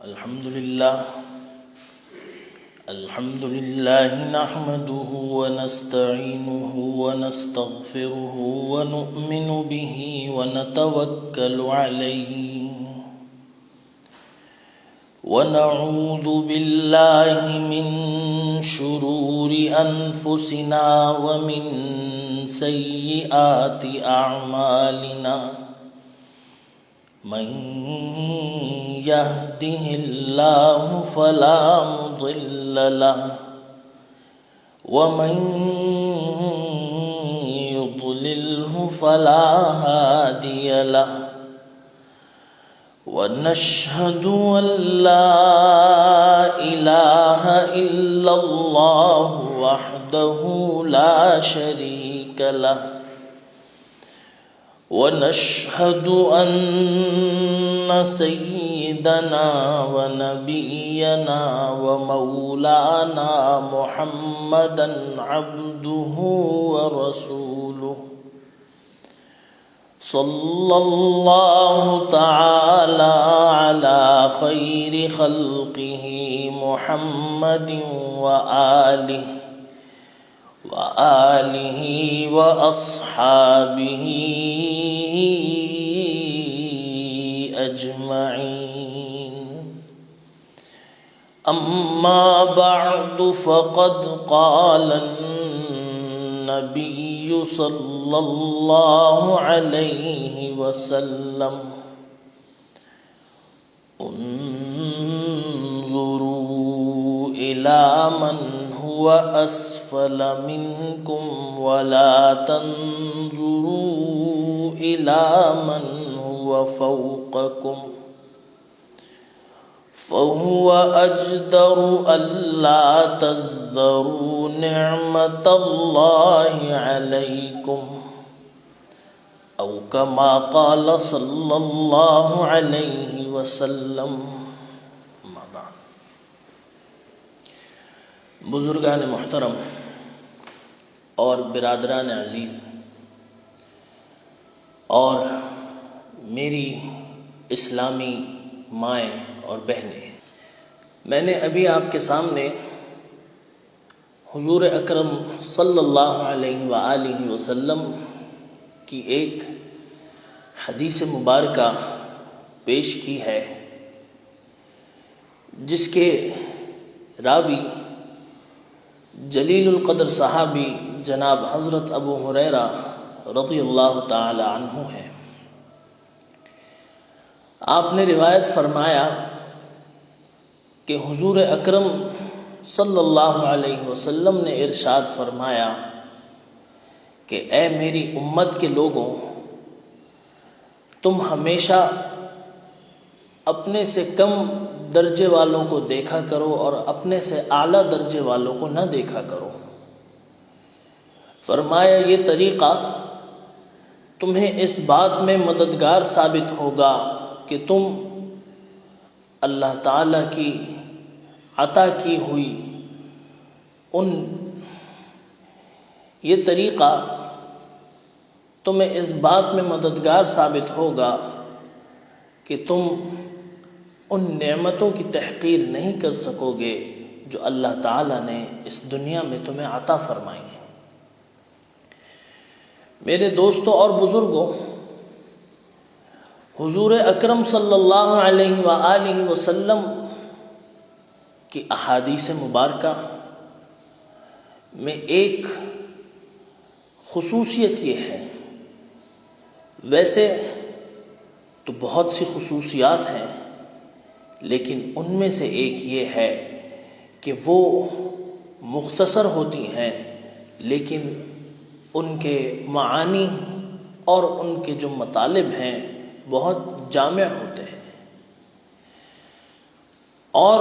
الحمد لله نحمده ونستعينه ونستغفره ونؤمن به ونتوكل عليه ونعوذ بالله من شرور أنفسنا ومن سيئات أعمالنا من يهده الله فلا مضل له ومن يضلله فلا هادي له ونشهد أن لا إله إلا الله وحده لا شريك له ونشهد أن سيدنا ونبينا ومولانا محمدا عبده ورسوله صلى الله تعالى على خير خلقه محمد وآله وأصحابه أجمعين أما بعد فقد قال النبي صلى الله عليه وسلم انظروا إلى من هو أسفل منكم ولا تنظروا إلى من هو فوقكم فهو أجدر ألا تزدروا نعمة الله عليكم أو كما قال صلى الله عليه وسلم. أما بعد، بزرگان محترم اور برادران عزیز اور میری اسلامی مائیں اور بہنیں، میں نے ابھی آپ کے سامنے حضور اکرم صلی اللہ علیہ وآلہ وسلم کی ایک حدیث مبارکہ پیش کی ہے، جس کے راوی جلیل القدر صحابی جناب حضرت ابو ہریرہ رضی اللہ تعالی عنہ ہے. آپ نے روایت فرمایا کہ حضور اکرم صلی اللہ علیہ وسلم نے ارشاد فرمایا کہ اے میری امت کے لوگوں، تم ہمیشہ اپنے سے کم درجے والوں کو دیکھا کرو اور اپنے سے اعلیٰ درجے والوں کو نہ دیکھا کرو. فرمایا یہ طریقہ تمہیں اس بات میں مددگار ثابت ہوگا کہ تم اللہ تعالیٰ کی عطا کی ہوئی یہ طریقہ تمہیں اس بات میں مددگار ثابت ہوگا کہ تم ان نعمتوں کی تحقیر نہیں کر سکو گے جو اللہ تعالیٰ نے اس دنیا میں تمہیں عطا فرمائی ہیں. میرے دوستوں اور بزرگوں، حضور اکرم صلی اللہ علیہ وآلہ وسلم کی احادیث مبارکہ میں ایک خصوصیت یہ ہے، ویسے تو بہت سی خصوصیات ہیں، لیکن ان میں سے ایک یہ ہے کہ وہ مختصر ہوتی ہیں لیکن ان کے معانی اور ان کے جو مطالب ہیں بہت جامع ہوتے ہیں. اور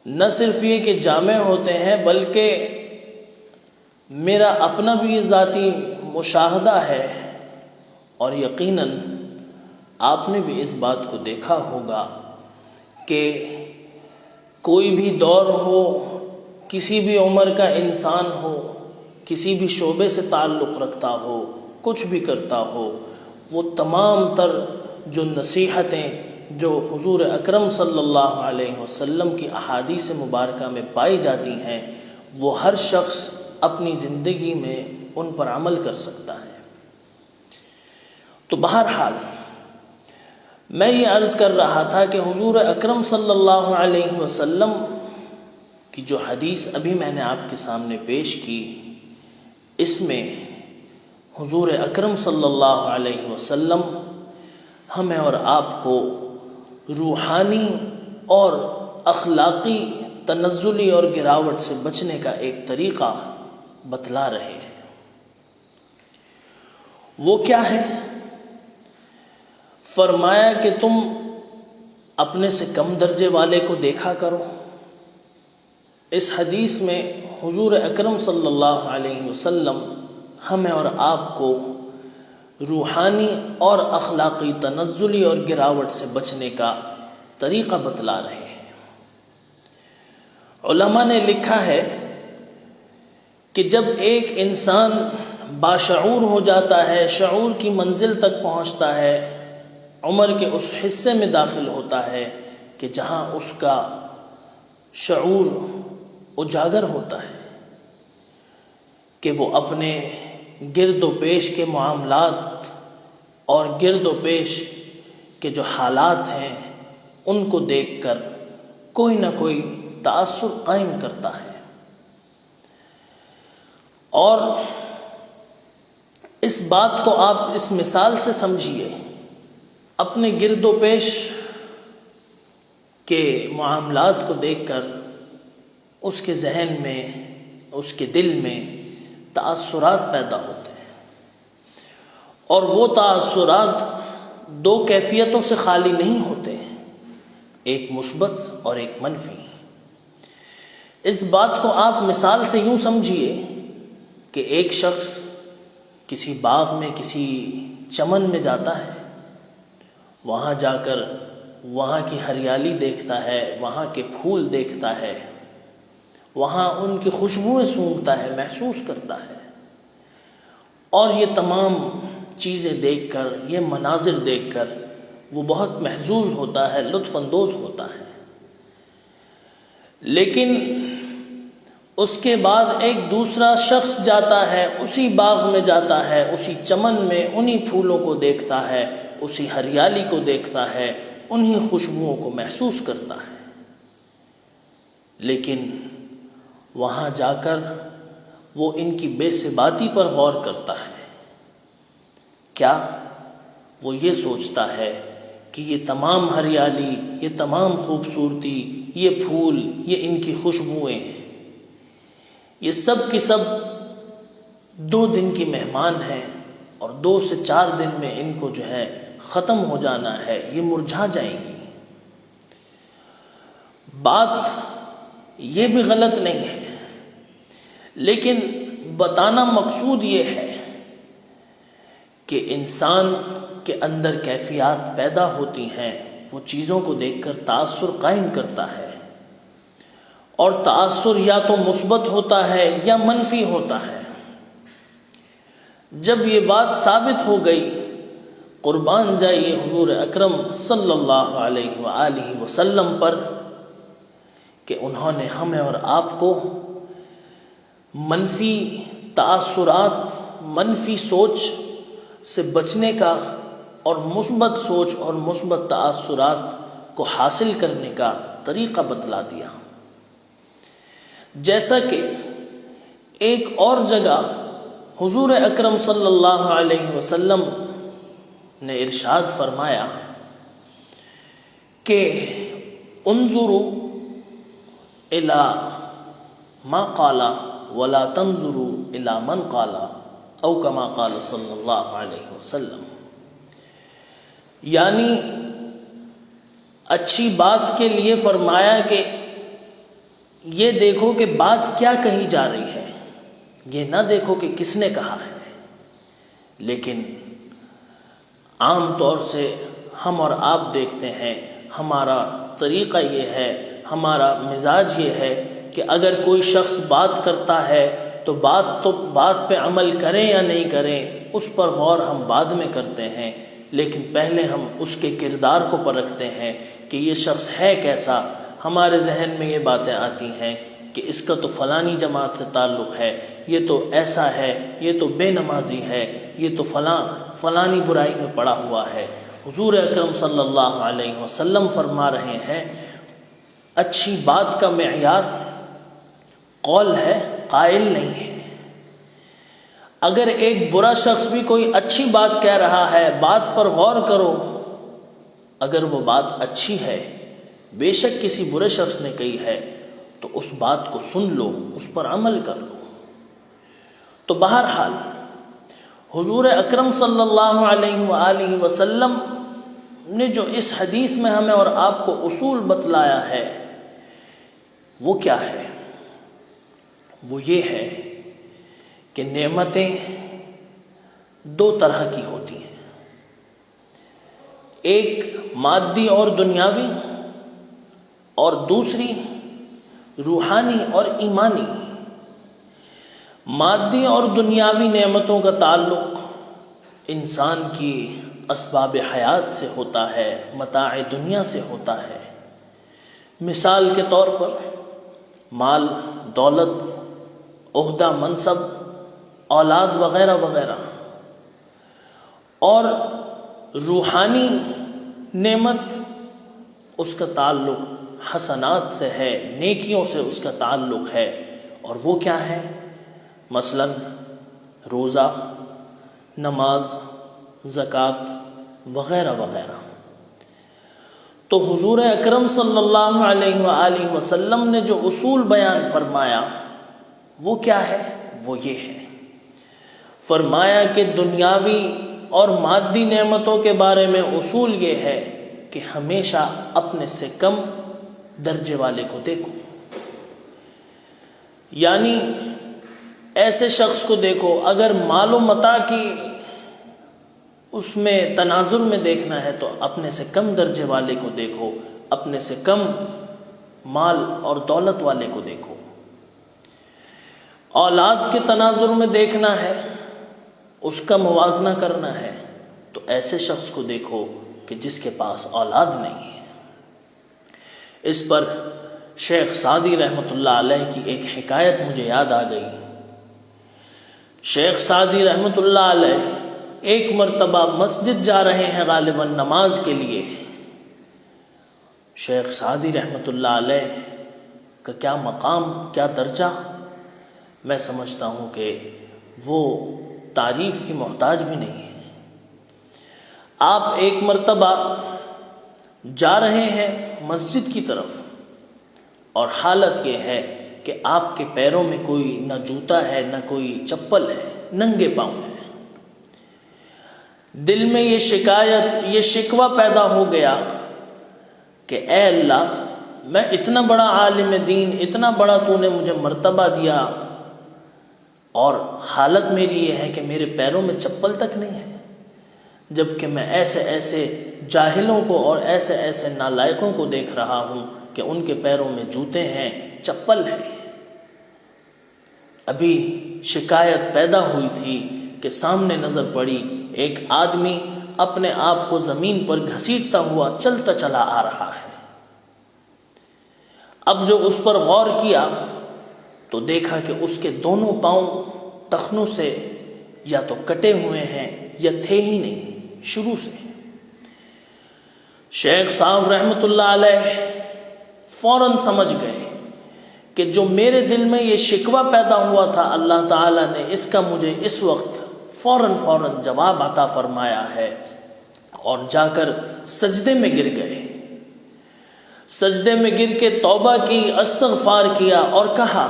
نہ صرف یہ کہ جامع ہوتے ہیں بلکہ میرا اپنا بھی ذاتی مشاہدہ ہے، اور یقیناً آپ نے بھی اس بات کو دیکھا ہوگا کہ کوئی بھی دور ہو، کسی بھی عمر کا انسان ہو، کسی بھی شعبے سے تعلق رکھتا ہو، کچھ بھی کرتا ہو، وہ تمام تر جو نصیحتیں جو حضور اکرم صلی اللہ علیہ وسلم کی احادیث مبارکہ میں پائی جاتی ہیں وہ ہر شخص اپنی زندگی میں ان پر عمل کر سکتا ہے۔ تو بہرحال میں یہ عرض کر رہا تھا کہ حضور اکرم صلی اللہ علیہ وسلم کی جو حدیث ابھی میں نے آپ کے سامنے پیش کی، اس میں حضور اکرم صلی اللہ علیہ وسلم ہمیں اور آپ کو روحانی اور اخلاقی تنزلی اور گراوٹ سے بچنے کا ایک طریقہ بتلا رہے ہیں۔ وہ کیا ہے؟ فرمایا کہ تم اپنے سے کم درجے والے کو دیکھا کرو۔ اس حدیث میں حضور اکرم صلی اللہ علیہ وسلم ہمیں اور آپ کو روحانی اور اخلاقی تنزلی اور گراوٹ سے بچنے کا طریقہ بتلا رہے ہیں۔ علماء نے لکھا ہے کہ جب ایک انسان باشعور ہو جاتا ہے، شعور کی منزل تک پہنچتا ہے، عمر کے اس حصے میں داخل ہوتا ہے کہ جہاں اس کا شعور اجاگر ہوتا ہے کہ وہ اپنے گرد و پیش کے معاملات اور گرد و پیش کے جو حالات ہیں ان کو دیکھ کر کوئی نہ کوئی تأثر قائم کرتا ہے۔ اور اس بات کو آپ اس مثال سے سمجھیے، اپنے گرد و پیش کے معاملات کو دیکھ کر اس کے ذہن میں، اس کے دل میں تأثرات پیدا ہوتے ہیں، اور وہ تأثرات دو کیفیتوں سے خالی نہیں ہوتے، ایک مثبت اور ایک منفی۔ اس بات کو آپ مثال سے یوں سمجھیے کہ ایک شخص کسی باغ میں، کسی چمن میں جاتا ہے، وہاں جا کر وہاں کی ہریالی دیکھتا ہے، وہاں کے پھول دیکھتا ہے، وہاں ان کی خوشبوئیں سونگھتا ہے، محسوس کرتا ہے، اور یہ تمام چیزیں دیکھ کر، یہ مناظر دیکھ کر وہ بہت محظوظ ہوتا ہے، لطف اندوز ہوتا ہے۔ لیکن اس کے بعد ایک دوسرا شخص جاتا ہے، اسی باغ میں جاتا ہے، اسی چمن میں انہی پھولوں کو دیکھتا ہے، اسی ہریالی کو دیکھتا ہے، انہی خوشبوؤں کو محسوس کرتا ہے، لیکن وہاں جا کر وہ ان کی بے ثباتی پر غور کرتا ہے۔ کیا؟ وہ یہ سوچتا ہے کہ یہ تمام ہریالی، یہ تمام خوبصورتی، یہ پھول، یہ ان کی خوشبوئیں، یہ سب کی سب 2 دن کی مہمان ہیں، اور 2 سے 4 دن میں ان کو جو ہے ختم ہو جانا ہے، یہ مرجھا جائیں گی۔ بات یہ بھی غلط نہیں ہے، لیکن بتانا مقصود یہ ہے کہ انسان کے اندر کیفیات پیدا ہوتی ہیں، وہ چیزوں کو دیکھ کر تأثر قائم کرتا ہے، اور تأثر یا تو مثبت ہوتا ہے یا منفی ہوتا ہے۔ جب یہ بات ثابت ہو گئی، قربان جائیے حضور اکرم صلی اللہ علیہ وآلہ وسلم پر کہ انہوں نے ہمیں اور آپ کو منفی تأثرات، منفی سوچ سے بچنے کا اور مثبت سوچ اور مثبت تأثرات کو حاصل کرنے کا طریقہ بتلا دیا۔ جیسا کہ ایک اور جگہ حضور اکرم صلی اللہ علیہ وسلم نے ارشاد فرمایا کہ انظروا الی ما قال ولا تنظروا الی من قال او کما قال صلی اللہ علیہ وسلم، یعنی اچھی بات کے لیے فرمایا کہ یہ دیکھو کہ بات کیا کہی جا رہی ہے، یہ نہ دیکھو کہ کس نے کہا ہے، لیکن عام طور سے ہم اور آپ دیکھتے ہیں، ہمارا طریقہ یہ ہے، ہمارا مزاج یہ ہے کہ اگر کوئی شخص بات کرتا ہے تو بات پہ عمل کریں یا نہیں کریں، اس پر غور ہم بعد میں کرتے ہیں، لیکن پہلے ہم اس کے کردار کو پرکھتے ہیں کہ یہ شخص ہے کیسا۔ ہمارے ذہن میں یہ باتیں آتی ہیں کہ اس کا تو فلانی جماعت سے تعلق ہے، یہ تو ایسا ہے، یہ تو بے نمازی ہے، یہ تو فلانی برائی میں پڑا ہوا ہے۔ حضور اکرم صلی اللہ علیہ وسلم فرما رہے ہیں اچھی بات کا معیار قول ہے، قائل نہیں ہے۔ اگر ایک برا شخص بھی کوئی اچھی بات کہہ رہا ہے، بات پر غور کرو، اگر وہ بات اچھی ہے، بے شک کسی برے شخص نے کہی ہے، تو اس بات کو سن لو، اس پر عمل کر لو۔ تو بہرحال حضور اکرم صلی اللہ علیہ وآلہ وسلم نے جو اس حدیث میں ہمیں اور آپ کو اصول بتلایا ہے وہ کیا ہے؟ وہ یہ ہے کہ نعمتیں دو طرح کی ہوتی ہیں، ایک مادی اور دنیاوی، اور دوسری روحانی اور ایمانی۔ مادی اور دنیاوی نعمتوں کا تعلق انسان کی اسباب حیات سے ہوتا ہے، متاع دنیا سے ہوتا ہے۔ مثال کے طور پر مال، دولت، عہدہ، منصب، اولاد وغیرہ وغیرہ۔ اور روحانی نعمت، اس کا تعلق حسنات سے ہے، نیکیوں سے اس کا تعلق ہے، اور وہ کیا ہے؟ مثلا روزہ، نماز، زکوٰۃ وغیرہ وغیرہ۔ تو حضور اکرم صلی اللہ علیہ وآلہ وسلم نے جو اصول بیان فرمایا وہ کیا ہے؟ وہ یہ ہے، فرمایا کہ دنیاوی اور مادی نعمتوں کے بارے میں اصول یہ ہے کہ ہمیشہ اپنے سے کم درجے والے کو دیکھو۔ یعنی ایسے شخص کو دیکھو، اگر مال و متاع کی اس میں تناظر میں دیکھنا ہے تو اپنے سے کم درجے والے کو دیکھو، اپنے سے کم مال اور دولت والے کو دیکھو۔ اولاد کے تناظر میں دیکھنا ہے، اس کا موازنہ کرنا ہے، تو ایسے شخص کو دیکھو کہ جس کے پاس اولاد نہیں ہے۔ اس پر شیخ سعدی رحمۃ اللہ علیہ کی ایک حکایت مجھے یاد آ گئی۔ شیخ سعدی رحمۃ اللہ علیہ ایک مرتبہ مسجد جا رہے ہیں غالباً نماز کے لیے۔ شیخ سعدی رحمۃ اللہ علیہ کا کیا مقام، کیا درجہ، میں سمجھتا ہوں کہ وہ تعریف کی محتاج بھی نہیں ہے۔ آپ ایک مرتبہ جا رہے ہیں مسجد کی طرف، اور حالت یہ ہے کہ آپ کے پیروں میں کوئی نہ جوتا ہے نہ کوئی چپل ہے، ننگے پاؤں ہیں۔ دل میں یہ شکایت، یہ شکوہ پیدا ہو گیا کہ اے اللہ، میں اتنا بڑا عالم دین، اتنا بڑا تو نے مجھے مرتبہ دیا، اور حالت میری یہ ہے کہ میرے پیروں میں چپل تک نہیں ہے، جبکہ میں ایسے ایسے جاہلوں کو اور ایسے ایسے نالائقوں کو دیکھ رہا ہوں کہ ان کے پیروں میں جوتے ہیں، چپل ہے۔ ابھی شکایت پیدا ہوئی تھی کہ سامنے نظر پڑی ایک آدمی اپنے آپ کو زمین پر گھسیٹتا ہوا چلتا چلا آ رہا ہے۔ اب جو اس پر غور کیا تو دیکھا کہ اس کے دونوں پاؤں ٹخنوں سے یا تو کٹے ہوئے ہیں یا تھے ہی نہیں شروع سے۔ شیخ صاحب رحمۃ اللہ علیہ فوراً سمجھ گئے کہ جو میرے دل میں یہ شکوہ پیدا ہوا تھا، اللہ تعالیٰ نے اس کا مجھے اس وقت فوراً جواب عطا فرمایا ہے، اور جا کر سجدے میں گر گئے۔ سجدے میں گر کے توبہ کی، استغفار کیا، اور کہا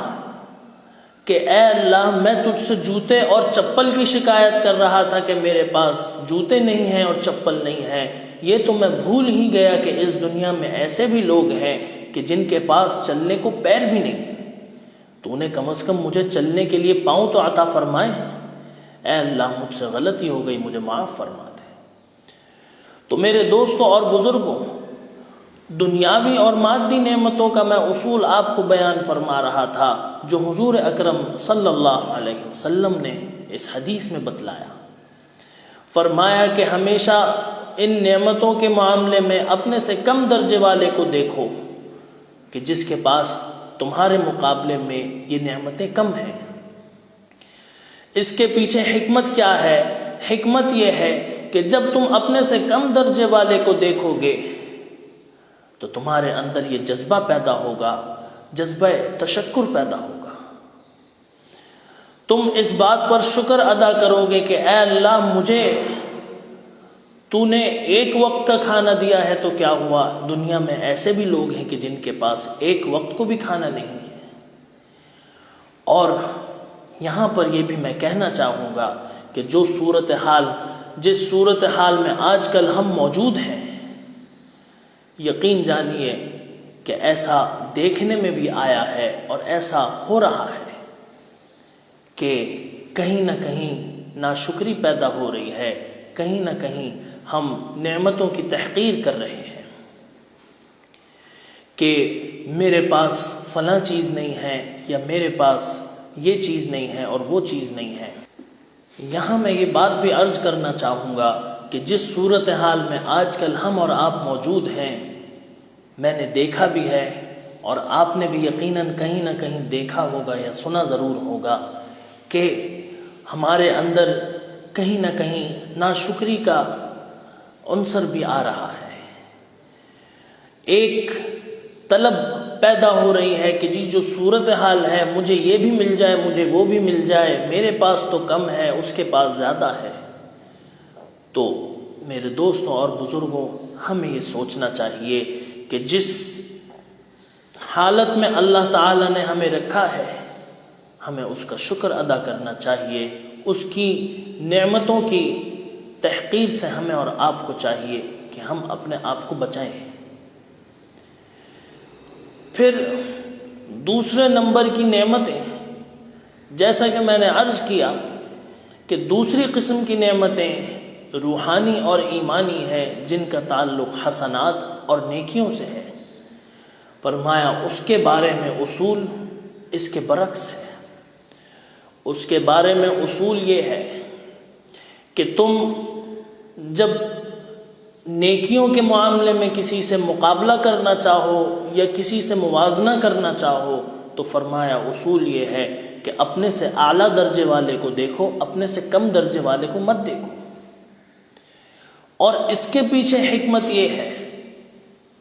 کہ اے اللہ، میں تجھ سے جوتے اور چپل کی شکایت کر رہا تھا کہ میرے پاس جوتے نہیں ہیں اور چپل نہیں ہے، یہ تو میں بھول ہی گیا کہ اس دنیا میں ایسے بھی لوگ ہیں کہ جن کے پاس چلنے کو پیر بھی نہیں۔ تو نے کم از کم مجھے چلنے کے لیے پاؤں تو عطا فرمائے ہیں، اے اللہ مجھ سے غلطی ہو گئی، مجھے معاف فرما دے۔ تو میرے دوستوں اور بزرگوں، دنیاوی اور مادی نعمتوں کا میں اصول آپ کو بیان فرما رہا تھا جو حضور اکرم صلی اللہ علیہ وسلم نے اس حدیث میں بتلایا۔ فرمایا کہ ہمیشہ ان نعمتوں کے معاملے میں اپنے سے کم درجے والے کو دیکھو کہ جس کے پاس تمہارے مقابلے میں یہ نعمتیں کم ہیں۔ اس کے پیچھے حکمت کیا ہے؟ حکمت یہ ہے کہ جب تم اپنے سے کم درجے والے کو دیکھو گے تو تمہارے اندر یہ جذبہ پیدا ہوگا، جذبہ تشکر پیدا ہوگا۔ تم اس بات پر شکر ادا کرو گے کہ اے اللہ، مجھے تو نے ایک وقت کا کھانا دیا ہے تو کیا ہوا، دنیا میں ایسے بھی لوگ ہیں کہ جن کے پاس ایک وقت کو بھی کھانا نہیں ہے۔ اور یہاں پر یہ بھی میں کہنا چاہوں گا کہ جس صورتحال میں آج کل ہم موجود ہیں، یقین جانیے کہ ایسا دیکھنے میں بھی آیا ہے اور ایسا ہو رہا ہے کہ کہیں نہ کہیں ناشکری پیدا ہو رہی ہے، کہیں نہ کہیں ہم نعمتوں کی تحقیر کر رہے ہیں کہ میرے پاس فلاں چیز نہیں ہے یا میرے پاس یہ چیز نہیں ہے اور وہ چیز نہیں ہے۔ یہاں میں یہ بات بھی عرض کرنا چاہوں گا کہ جس صورتحال میں آج کل ہم اور آپ موجود ہیں، میں نے دیکھا بھی ہے اور آپ نے بھی یقیناً کہیں نہ کہیں دیکھا ہوگا یا سنا ضرور ہوگا کہ ہمارے اندر کہیں نہ کہیں ناشکری کا عنصر بھی آ رہا ہے۔ ایک طلب پیدا ہو رہی ہے کہ جو صورتحال ہے، مجھے یہ بھی مل جائے، مجھے وہ بھی مل جائے، میرے پاس تو کم ہے، اس کے پاس زیادہ ہے۔ تو میرے دوستوں اور بزرگوں، ہمیں یہ سوچنا چاہیے کہ جس حالت میں اللہ تعالیٰ نے ہمیں رکھا ہے، ہمیں اس کا شکر ادا کرنا چاہیے۔ اس کی نعمتوں کی تحقیر سے ہمیں اور آپ کو چاہیے کہ ہم اپنے آپ کو بچائیں۔ پھر دوسرے نمبر کی نعمتیں، جیسا کہ میں نے عرض کیا کہ دوسری قسم کی نعمتیں روحانی اور ایمانی ہے، جن کا تعلق حسنات اور نیکیوں سے ہے۔ فرمایا اس کے بارے میں اصول اس کے برعکس ہے۔ اس کے بارے میں اصول یہ ہے کہ تم جب نیکیوں کے معاملے میں کسی سے مقابلہ کرنا چاہو یا کسی سے موازنہ کرنا چاہو تو فرمایا اصول یہ ہے کہ اپنے سے اعلیٰ درجے والے کو دیکھو، اپنے سے کم درجے والے کو مت دیکھو۔ اور اس کے پیچھے حکمت یہ ہے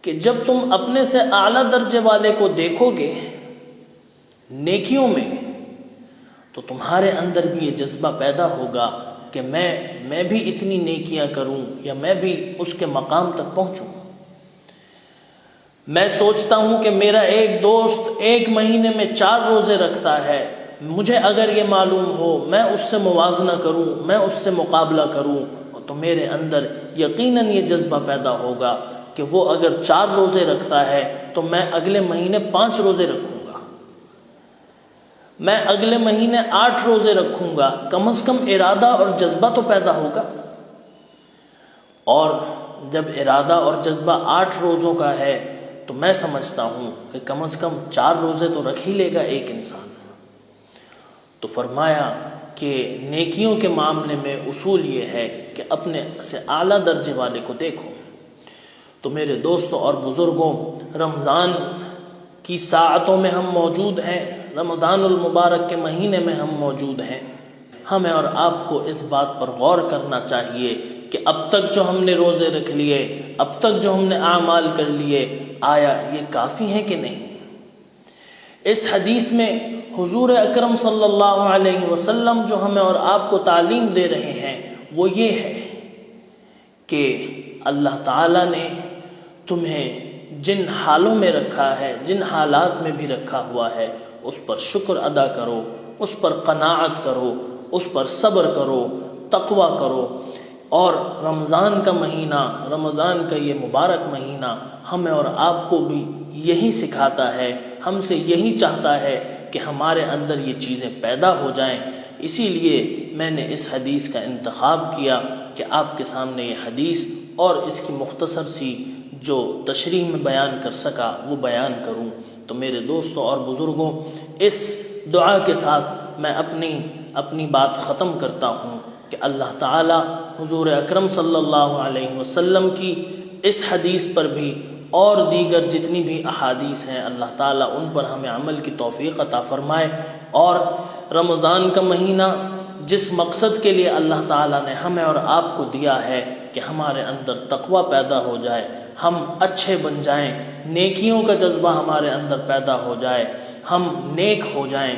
کہ جب تم اپنے سے اعلیٰ درجے والے کو دیکھو گے نیکیوں میں، تو تمہارے اندر بھی یہ جذبہ پیدا ہوگا کہ میں بھی اتنی نیکیاں کروں یا میں بھی اس کے مقام تک پہنچوں۔ میں سوچتا ہوں کہ میرا ایک دوست ایک مہینے میں 4 روزے رکھتا ہے، مجھے اگر یہ معلوم ہو میں اس سے موازنہ کروں، میں اس سے مقابلہ کروں، تو میرے اندر یقیناً یہ جذبہ پیدا ہوگا کہ وہ اگر 4 روزے رکھتا ہے تو میں اگلے مہینے 5 روزے رکھوں گا، میں اگلے مہینے 8 روزے رکھوں گا۔ کم از کم ارادہ اور جذبہ تو پیدا ہوگا۔ اور جب ارادہ اور جذبہ 8 روزوں کا ہے تو میں سمجھتا ہوں کہ کم از کم 4 روزے تو رکھ ہی لے گا ایک انسان۔ تو فرمایا کہ نیکیوں کے معاملے میں اصول یہ ہے کہ اپنے سے اعلیٰ درجے والے کو دیکھو۔ تو میرے دوستوں اور بزرگوں، رمضان کی ساعتوں میں ہم موجود ہیں، رمضان المبارک کے مہینے میں ہم موجود ہیں۔ ہمیں اور آپ کو اس بات پر غور کرنا چاہیے کہ اب تک جو ہم نے روزے رکھ لیے، اب تک جو ہم نے اعمال کر لیے، آیا یہ کافی ہیں کہ نہیں؟ اس حدیث میں حضور اکرم صلی اللہ علیہ وسلم جو ہمیں اور آپ کو تعلیم دے رہے ہیں وہ یہ ہے کہ اللہ تعالیٰ نے تمہیں جن حالوں میں رکھا ہے، جن حالات میں بھی رکھا ہوا ہے، اس پر شکر ادا کرو، اس پر قناعت کرو، اس پر صبر کرو، تقوی کرو۔ اور رمضان کا مہینہ، رمضان کا یہ مبارک مہینہ ہمیں اور آپ کو بھی یہی سکھاتا ہے، ہم سے یہی چاہتا ہے کہ ہمارے اندر یہ چیزیں پیدا ہو جائیں۔ اسی لیے میں نے اس حدیث کا انتخاب کیا کہ آپ کے سامنے یہ حدیث اور اس کی مختصر سی جو تشریح میں بیان کر سکا وہ بیان کروں۔ تو میرے دوستوں اور بزرگوں، اس دعا کے ساتھ میں اپنی بات ختم کرتا ہوں کہ اللہ تعالی حضور اکرم صلی اللہ علیہ وسلم کی اس حدیث پر بھی اور دیگر جتنی بھی احادیث ہیں اللہ تعالیٰ ان پر ہمیں عمل کی توفیق عطا فرمائے، اور رمضان کا مہینہ جس مقصد کے لیے اللہ تعالیٰ نے ہمیں اور آپ کو دیا ہے کہ ہمارے اندر تقوی پیدا ہو جائے، ہم اچھے بن جائیں، نیکیوں کا جذبہ ہمارے اندر پیدا ہو جائے، ہم نیک ہو جائیں،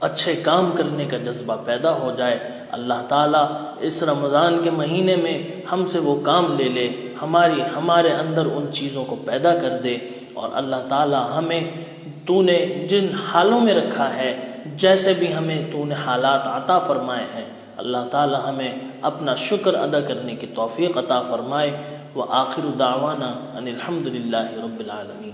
اچھے کام کرنے کا جذبہ پیدا ہو جائے، اللہ تعالیٰ اس رمضان کے مہینے میں ہم سے وہ کام لے لے، ہمارے اندر ان چیزوں کو پیدا کر دے، اور اللہ تعالیٰ ہمیں تو نے جن حالوں میں رکھا ہے، جیسے بھی ہمیں تو نے حالات عطا فرمائے ہیں، اللہ تعالیٰ ہمیں اپنا شکر ادا کرنے کی توفیق عطا فرمائے۔ وآخر دعوانا ان الحمد للہ رب العالمین۔